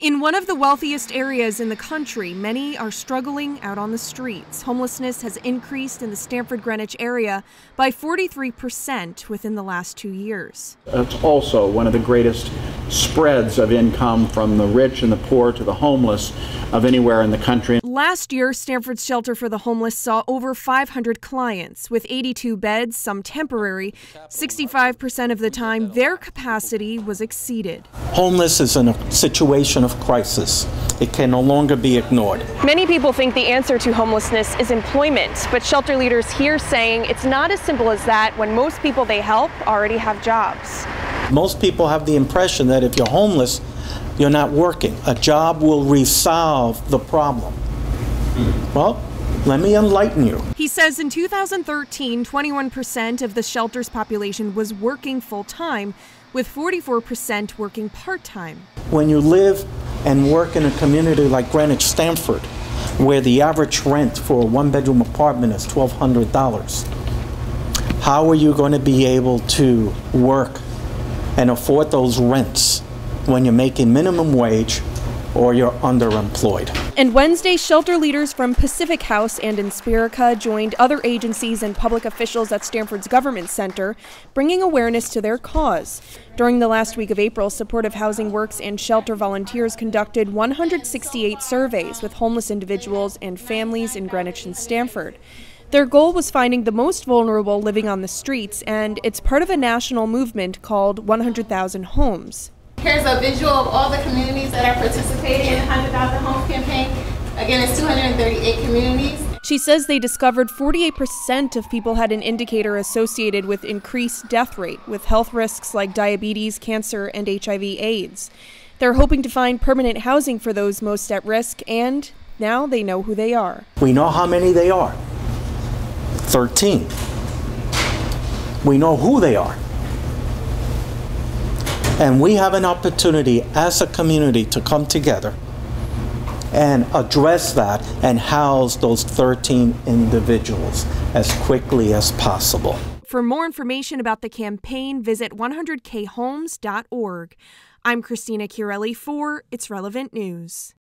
In one of the wealthiest areas in the country, many are struggling out on the streets. Homelessness has increased in the Stamford-Greenwich area by 43% within the last 2 years. It's also one of the greatest spreads of income from the rich and the poor to the homeless of anywhere in the country. Last year, Stamford's Shelter for the Homeless saw over 500 clients. With 82 beds, some temporary, 65% of the time their capacity was exceeded. Homeless is in a situation of crisis. It can no longer be ignored. Many people think the answer to homelessness is employment, but shelter leaders here saying it's not as simple as that when most people they help already have jobs. Most people have the impression that if you're homeless, you're not working. A job will resolve the problem. Well, let me enlighten you. He says in 2013, 21% of the shelter's population was working full-time, with 44% working part-time. When you live and work in a community like Greenwich, Stamford, where the average rent for a one-bedroom apartment is $1,200, how are you going to be able to work and afford those rents when you're making minimum wage or you're underemployed? And Wednesday, shelter leaders from Pacific House and Inspirica joined other agencies and public officials at Stamford's Government Center, bringing awareness to their cause. During the last week of April, Supportive Housing Works and shelter volunteers conducted 168 surveys with homeless individuals and families in Greenwich and Stamford. Their goal was finding the most vulnerable living on the streets, and it's part of a national movement called 100,000 Homes. Here's a visual of all the communities that are participating in the 100,000 Homes campaign. Again, it's 238 communities. She says they discovered 48% of people had an indicator associated with increased death rate, with health risks like diabetes, cancer, and HIV/AIDS. They're hoping to find permanent housing for those most at risk, and now they know who they are. We know how many they are. 13. We know who they are. And we have an opportunity as a community to come together and address that and house those 13 individuals as quickly as possible. For more information about the campaign, visit 100khomes.org. I'm Christina Chiarelli for It's Relevant News.